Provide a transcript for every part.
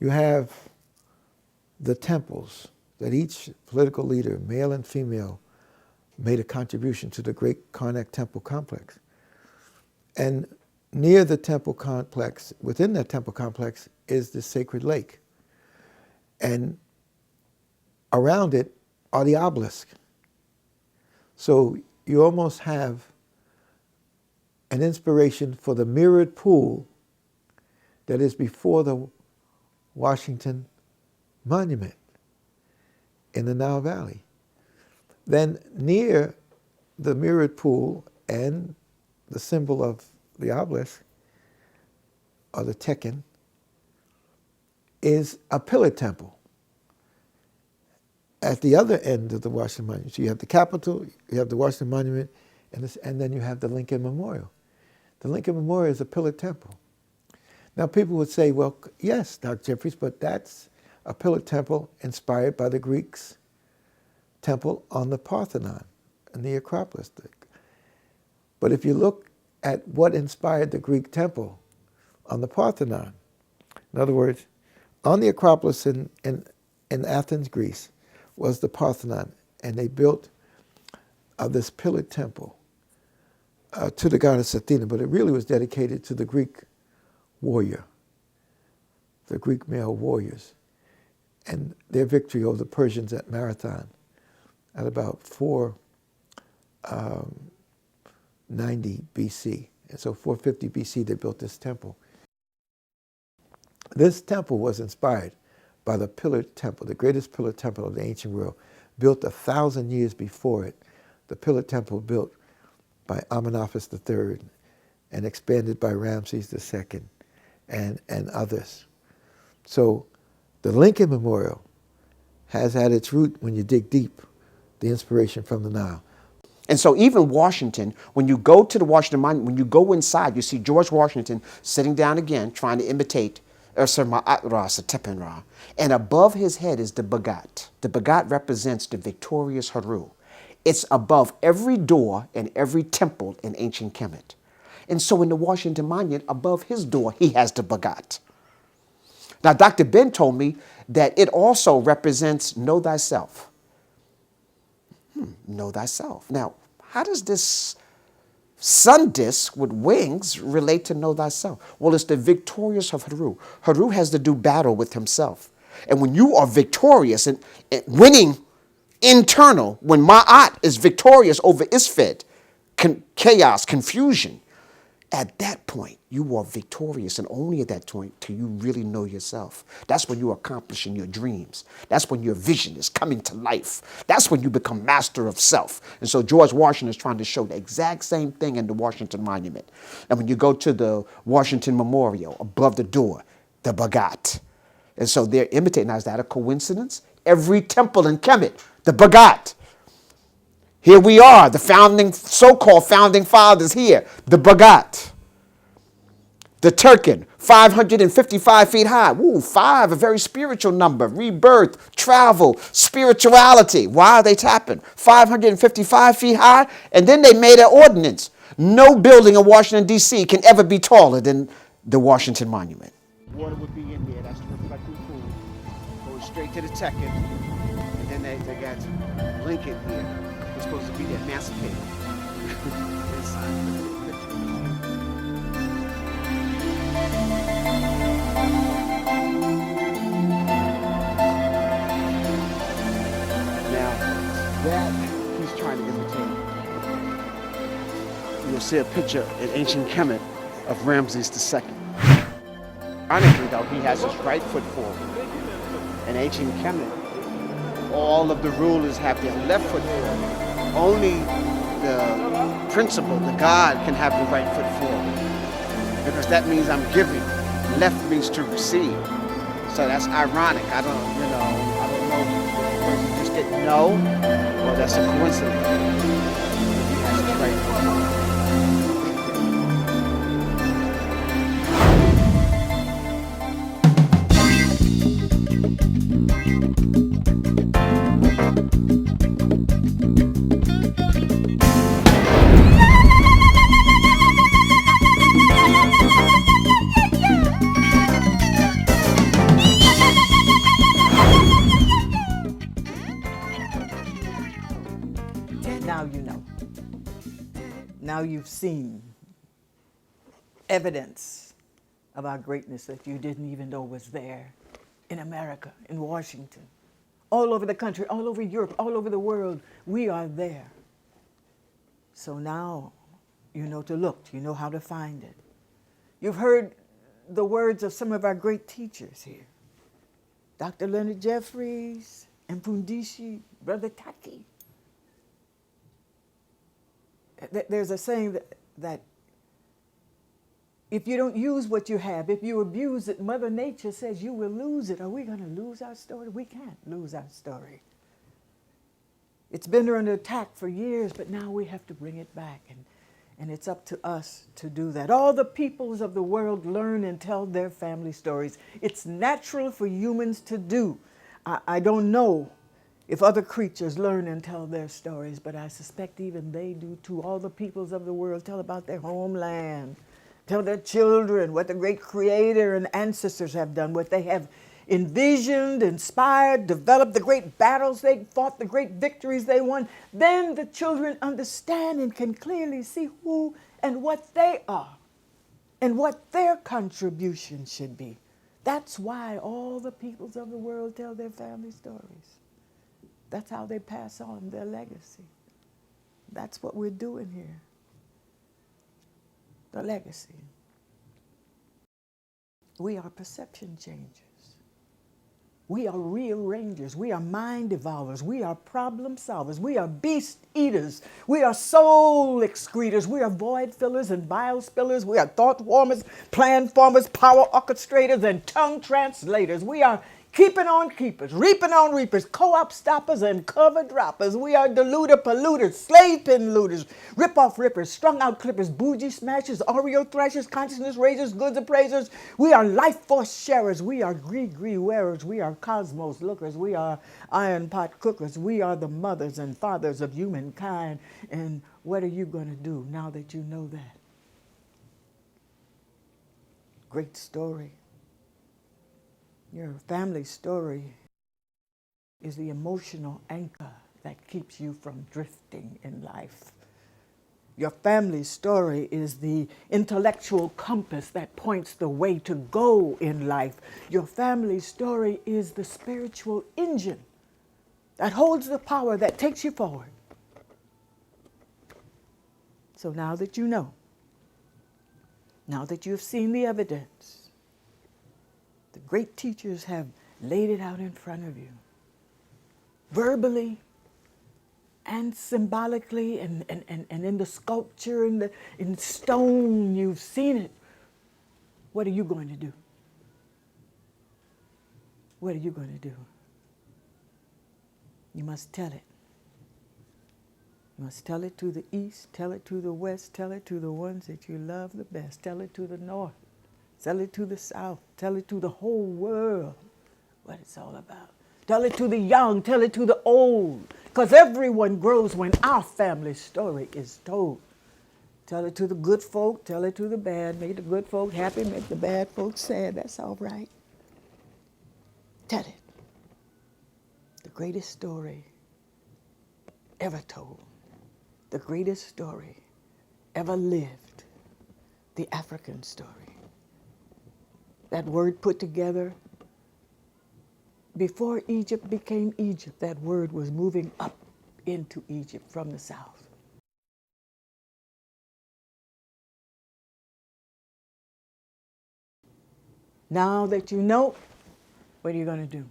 you have the temples that each political leader, male and female, made a contribution to the great Karnak temple complex. And near the temple complex, within that temple complex, is the sacred lake. And around it are the obelisks. So you almost have an inspiration for the mirrored pool that is before the Washington Monument in the Nile Valley. Then near the mirrored pool and the symbol of the obelisk, or the Tekhen, is a pillar temple at the other end of the Washington Monument. So you have the Capitol, you have the Washington Monument, and then you have the Lincoln Memorial. The Lincoln Memorial is a pillar temple. Now people would say, well, yes, Dr. Jeffries, but that's a pillar temple inspired by the Greeks' temple on the Parthenon and the Acropolis. But if you look at what inspired the Greek temple on the Parthenon, in other words, on the Acropolis in Athens, Greece, was the Parthenon, and they built this pillared temple to the goddess Athena, but it really was dedicated to the Greek warrior, the Greek male warriors, and their victory over the Persians at Marathon at about 490 BC. And so 450 BC, they built this temple. This temple was inspired by the Pillar Temple, the greatest Pillar Temple of the ancient world, built 1,000 years before it. The Pillar Temple built by Amenophis III and expanded by Ramses II and others. So the Lincoln Memorial has at its root, when you dig deep, the inspiration from the Nile. And so even Washington, when you go to the Washington Monument, when you go inside, you see George Washington sitting down again, trying to imitate Tekhen. And above his head is the Bagat. The Bagat represents the victorious Haru. It's above every door and every temple in ancient Kemet. And so in the Washington Monument, above his door, he has the Bagat. Now, Dr. Ben told me that it also represents know thyself. Know thyself. Now, how does this sun disk with wings relate to know thyself? Well, it's the victorious of Haru. Haru has to do battle with himself. And when you are victorious and winning internal, when Ma'at is victorious over Isfed, chaos, confusion, at that point, you are victorious, and only at that point till you really know yourself. That's when you're accomplishing your dreams. That's when your vision is coming to life. That's when you become master of self. And so George Washington is trying to show the exact same thing in the Washington Monument. And when you go to the Washington Memorial, above the door, the Bagat. And so they're imitating. Now, is that a coincidence? Every temple in Kemet, the Bagat. Here we are, the so-called founding fathers here, the Bagat. The Tekhen, 555 feet high. Woo, 5, a very spiritual number. Rebirth, travel, spirituality. Why are they tapping? 555 feet high, and then they made an ordinance. No building in Washington, D.C. can ever be taller than the Washington Monument. Water would be in there. That's the reflecting pool. Going straight to the Tekhen, and then they got Lincoln here. It's supposed to be the emancipator. Now, that he's trying to imitate. You'll see a picture in ancient Kemet of Ramses II. Ironically, though, he has his right foot forward. In ancient Kemet, all of the rulers have their left foot forward. Only the principal, the God, can have the right foot forward. Because that means I'm giving. Left means to receive. So that's ironic. I don't know if the person just didn't know, or that's a coincidence. He has his right foot forward. Now you've seen evidence of our greatness that you didn't even know was there in America, in Washington, all over the country, all over Europe, all over the world. We are there. So now you know to look, you know how to find it. You've heard the words of some of our great teachers here. Dr. Leonard Jeffries, Mfundishi, Brother Taki. There's a saying that if you don't use what you have, if you abuse it, Mother Nature says you will lose it. Are we going to lose our story? We can't lose our story. It's been under attack for years, but now we have to bring it back, and it's up to us to do that. All the peoples of the world learn and tell their family stories. It's natural for humans to do. I don't know if other creatures learn and tell their stories, but I suspect even they do too. All the peoples of the world tell about their homeland, tell their children what the great creator and ancestors have done, what they have envisioned, inspired, developed, the great battles they fought, the great victories they won. Then the children understand and can clearly see who and what they are and what their contribution should be. That's why all the peoples of the world tell their family stories. That's how they pass on their legacy. That's what we're doing here. The legacy. We are perception changers. We are rearrangers. We are mind devourers. We are problem solvers. We are beast eaters. We are soul excreters. We are void fillers and bile spillers. We are thought warmers, plan formers, power orchestrators, and tongue translators. We are keeping on keepers, reaping on reapers, co-op stoppers, and cover droppers. We are deluder polluters, slave pin looters, rip-off rippers, strung-out clippers, bougie smashers, Oreo thrashers, consciousness raisers, goods appraisers. We are life force sharers. We are gree wearers. We are cosmos lookers. We are iron pot cookers. We are the mothers and fathers of humankind. And what are you going to do now that you know that? Great story. Your family story is the emotional anchor that keeps you from drifting in life. Your family story is the intellectual compass that points the way to go in life. Your family story is the spiritual engine that holds the power that takes you forward. So now that you know, now that you've seen the evidence, the great teachers have laid it out in front of you, verbally and symbolically, and in the sculpture, in stone, you've seen it. What are you going to do? What are you going to do? You must tell it. You must tell it to the east, tell it to the west, tell it to the ones that you love the best, tell it to the north. Tell it to the South. Tell it to the whole world what it's all about. Tell it to the young. Tell it to the old. Because everyone grows when our family story is told. Tell it to the good folk. Tell it to the bad. Make the good folk happy. Make the bad folks sad. That's all right. Tell it. The greatest story ever told. The greatest story ever lived. The African story. That word put together, before Egypt became Egypt, that word was moving up into Egypt from the south. Now that you know, what are you going to do?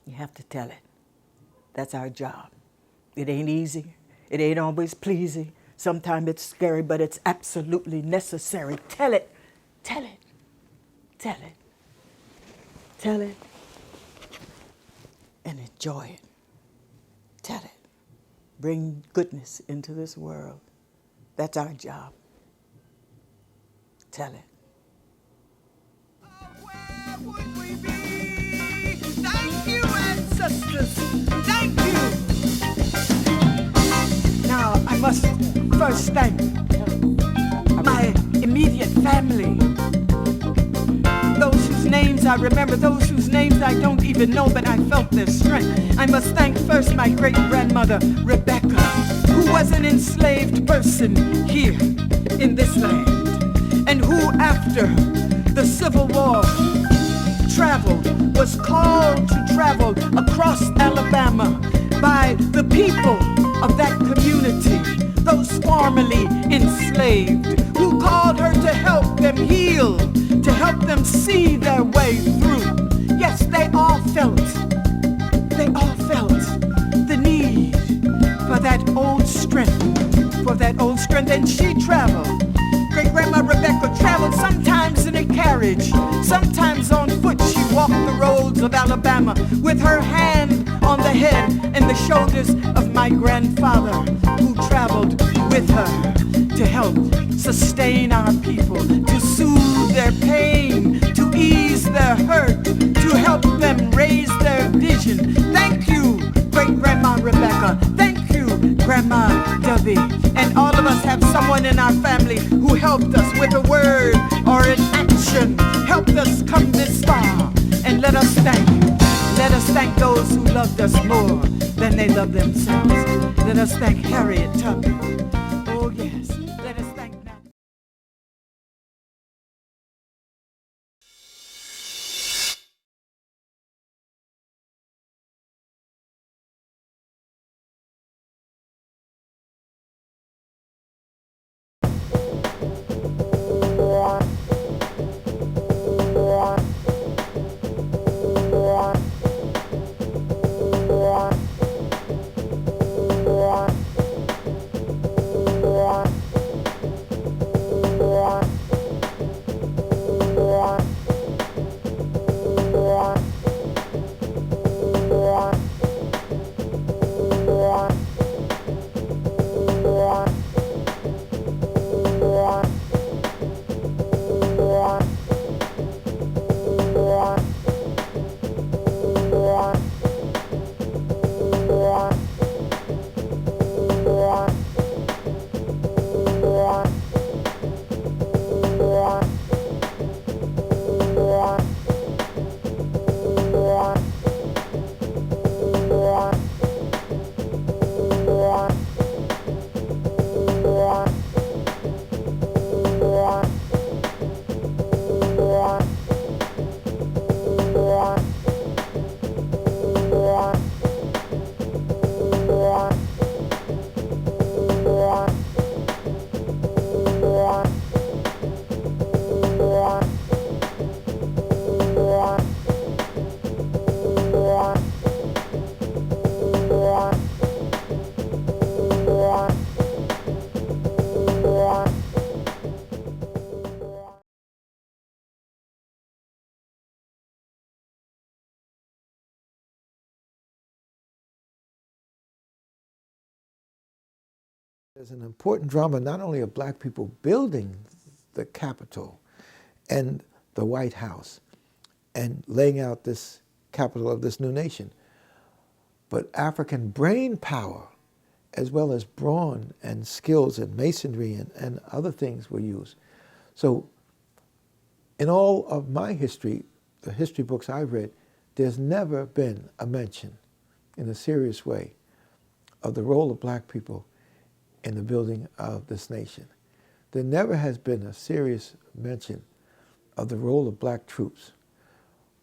You have to tell it. That's our job. It ain't easy. It ain't always pleasing. Sometimes it's scary, but it's absolutely necessary. Tell it. Tell it. Tell it. Tell it. And enjoy it. Tell it. Bring goodness into this world. That's our job. Tell it. Where would we be? Thank you, ancestors. Thank you. Now, I must first thank my immediate family, those whose names I remember those whose names I don't even know, but I felt their strength. I must thank first my great-grandmother, Rebecca, who was an enslaved person here in this land, and who, after the Civil War, traveled, was called to travel across Alabama by the people of that community, those formerly enslaved, who called her to help them heal, to help them see their way through. Yes, they all felt the need for that old strength, and she traveled. Great-grandma Rebecca traveled sometimes in a carriage, sometimes on foot. She walked the roads of Alabama with her hand on the head and the shoulders of my grandfather, who traveled with her to help sustain our people, to soothe their pain, to ease their hurt, to help them raise their vision. Thank you, Great-grandma Rebecca. Thank you, Grandma Dubby. And all of us have someone in our family who helped us with a word or an action, helped us come this far. And let us thank those who loved us more than they loved themselves. Let us thank Harriet Tubman. Oh yes, let us thank Nat. There's an important drama not only of black people building the Capitol and the White House and laying out this capital of this new nation, but African brain power as well as brawn and skills and masonry and other things were used. So in all of my history, the history books I've read, there's never been a mention in a serious way of the role of black people in the building of this nation. There never has been a serious mention of the role of black troops.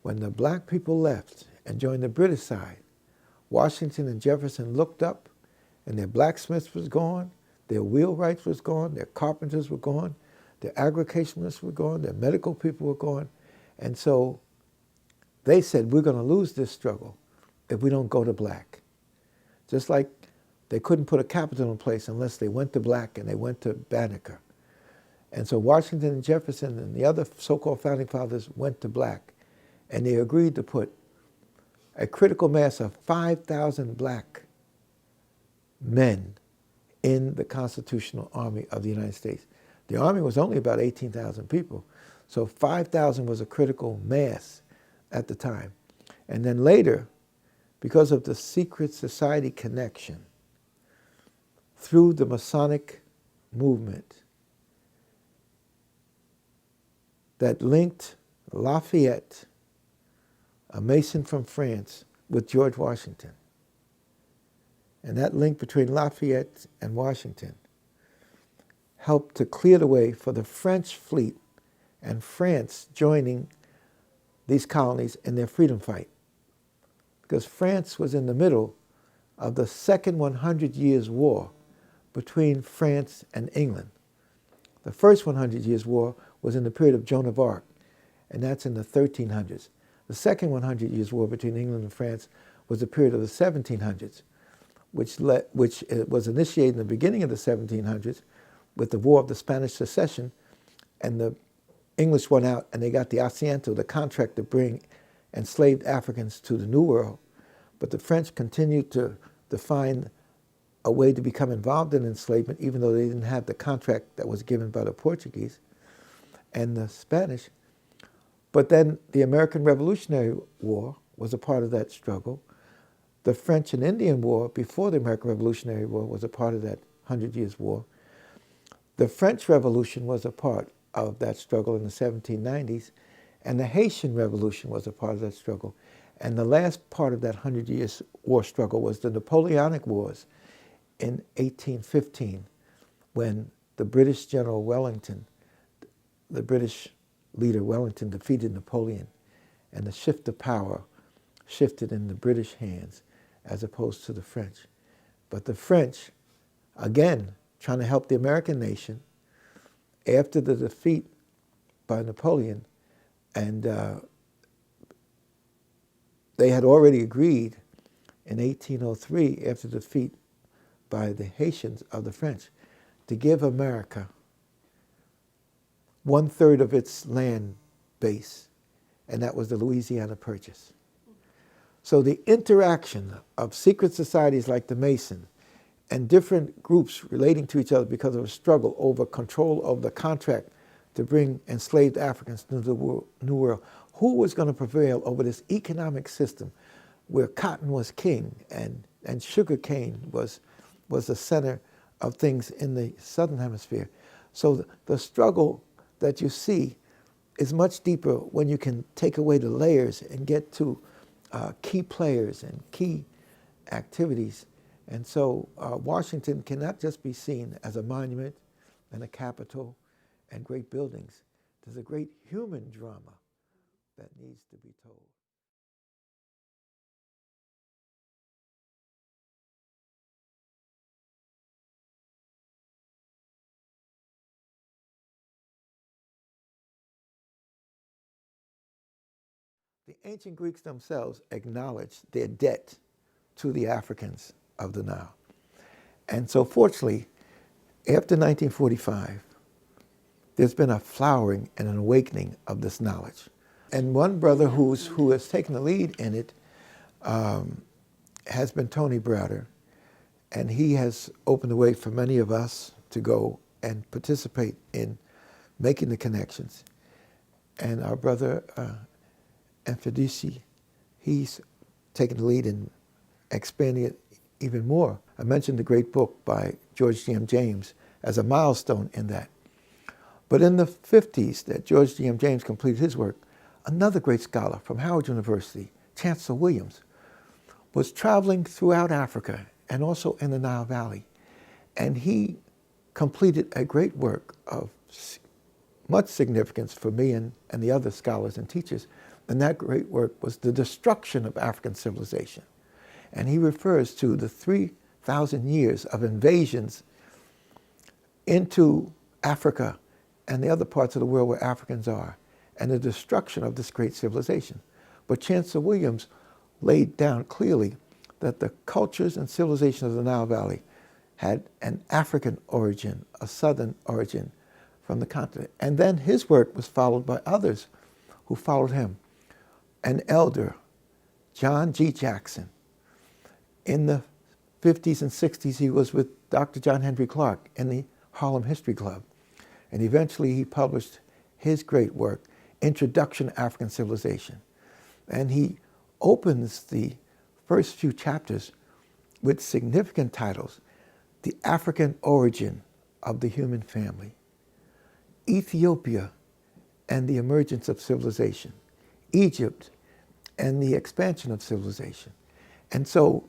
When the black people left and joined the British side, Washington and Jefferson looked up and their blacksmiths was gone, their wheelwrights was gone, their carpenters were gone, their agriculturalists were gone, their medical people were gone. And so they said, we're going to lose this struggle if we don't go to black. Just like they couldn't put a capital in place unless they went to black and they went to Banneker. And so Washington and Jefferson and the other so-called founding fathers went to black, and they agreed to put a critical mass of 5,000 black men in the Constitutional Army of the United States. The Army was only about 18,000 people, so 5,000 was a critical mass at the time. And then later, because of the secret society connection, through the Masonic movement that linked Lafayette a Mason from France with George Washington. And that link between Lafayette and Washington helped to clear the way for the French fleet and France joining these colonies in their freedom fight. Because France was in the middle of the second 100 Years' War between France and England. The first 100 Years' War was in the period of Joan of Arc, and that's in the 1300s. The second 100 Years' War between England and France was the period of the 1700s, which was initiated in the beginning of the 1700s with the War of the Spanish Succession, and the English won out and they got the asiento, the contract to bring enslaved Africans to the New World. But the French continued to find a way to become involved in enslavement, even though they didn't have the contract that was given by the Portuguese and the Spanish. But then the American Revolutionary War was a part of that struggle. The French and Indian War before the American Revolutionary War was a part of that 100 Years' War. The French Revolution was a part of that struggle in the 1790s, and the Haitian Revolution was a part of that struggle. And the last part of that 100 Years' War struggle was the Napoleonic Wars in 1815, when the British General Wellington, the British leader Wellington, defeated Napoleon, and the shift of power shifted in the British hands as opposed to the French. But the French, again, trying to help the American nation after the defeat by Napoleon, and they had already agreed in 1803, after the defeat by the Haitians of the French, to give America 1/3 of its land base, and that was the Louisiana Purchase. So the interaction of secret societies like the Mason and different groups relating to each other because of a struggle over control of the contract to bring enslaved Africans to the New World. Who was going to prevail over this economic system where cotton was king and sugar cane was the center of things in the Southern Hemisphere? So the struggle that you see is much deeper when you can take away the layers and get to key players and key activities. And so Washington cannot just be seen as a monument and a capital and great buildings. There's a great human drama that needs to be told. The ancient Greeks themselves acknowledged their debt to the Africans of the Nile. And so fortunately, after 1945, there's been a flowering and an awakening of this knowledge. And one brother who has taken the lead in it has been Tony Browder, and he has opened the way for many of us to go and participate in making the connections. And our brother Enfedisi, he's taken the lead in expanding it even more. I mentioned the great book by George G.M. James as a milestone in that. But in the 50s that George G.M. James completed his work, another great scholar from Howard University, Chancellor Williams, was traveling throughout Africa and also in the Nile Valley. And he completed a great work of much significance for me and the other scholars and teachers. And that great work was the destruction of African civilization. And he refers to the 3,000 years of invasions into Africa and the other parts of the world where Africans are, and the destruction of this great civilization. But Chancellor Williams laid down clearly that the cultures and civilizations of the Nile Valley had an African origin, a southern origin from the continent. And then his work was followed by others who followed him. An elder, John G. Jackson. In the 50s and 60s, he was with Dr. John Henry Clark in the Harlem History Club. And eventually he published his great work, Introduction to African Civilization. And he opens the first few chapters with significant titles: The African Origin of the Human Family, Ethiopia and the Emergence of Civilization, Egypt and the expansion of civilization. And so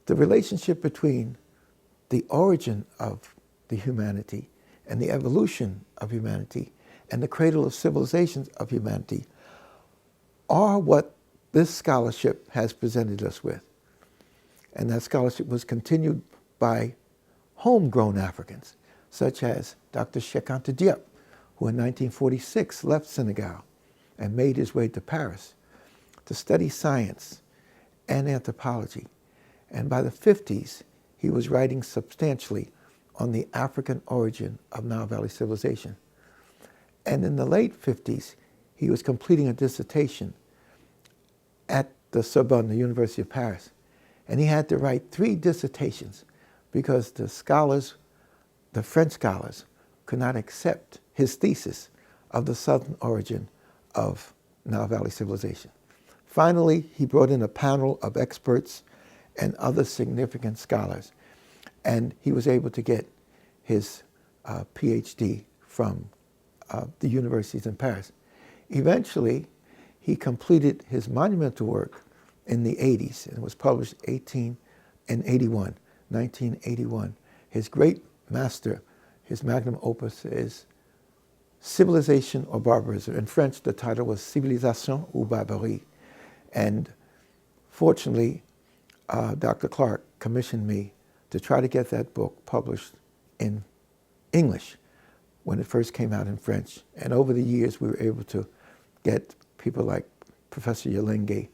the relationship between the origin of the humanity and the evolution of humanity and the cradle of civilizations of humanity are what this scholarship has presented us with. And that scholarship was continued by homegrown Africans, such as Dr. Cheikh Anta Diop, who in 1946 left Senegal and made his way to Paris to study science and anthropology. And by the 50s, he was writing substantially on the African origin of Nile Valley civilization. And in the late 50s, he was completing a dissertation at the Sorbonne, the University of Paris. And he had to write 3 dissertations because the scholars, the French scholars, could not accept his thesis of the southern origin of Nile Valley civilization. Finally, he brought in a panel of experts and other significant scholars, and he was able to get his PhD from the universities in Paris. Eventually, he completed his monumental work in the 80s, and it was published in 1981. His great master, his magnum opus is Civilization or Barbarism. In French, the title was Civilisation ou Barbarie. And fortunately, Dr. Clark commissioned me to try to get that book published in English when it first came out in French. And over the years, we were able to get people like Professor Yalenge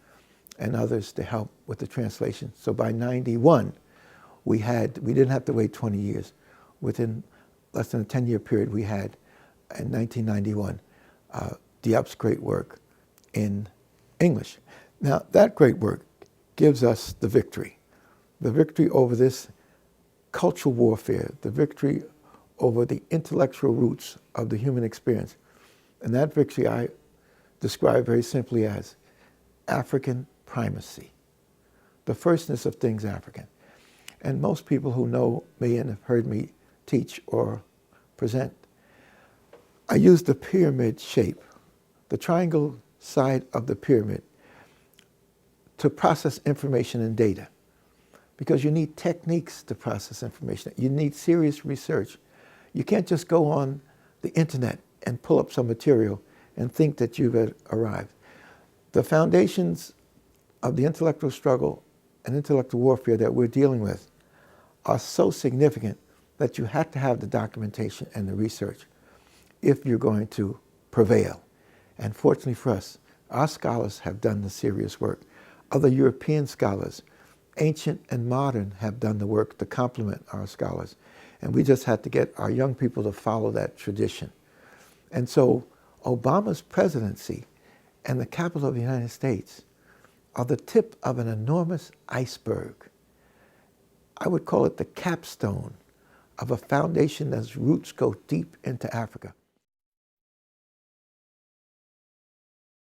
and others to help with the translation. So by 91, we didn't have to wait 20 years. Within less than a 10-year period, we had, in 1991, Diop's great work in English. Now, that great work gives us the victory over this cultural warfare, the victory over the intellectual roots of the human experience. And that victory I describe very simply as African primacy, the firstness of things African. And most people who know me and have heard me teach or present, I use the pyramid shape, the triangle side of the pyramid, to process information and data. Because you need techniques to process information. You need serious research. You can't just go on the internet and pull up some material and think that you've arrived. The foundations of the intellectual struggle and intellectual warfare that we're dealing with are so significant that you have to have the documentation and the research if you're going to prevail. And fortunately for us, our scholars have done the serious work. Other European scholars, ancient and modern, have done the work to complement our scholars. And we just had to get our young people to follow that tradition. And so Obama's presidency and the capital of the United States are the tip of an enormous iceberg. I would call it the capstone of a foundation that's roots go deep into Africa.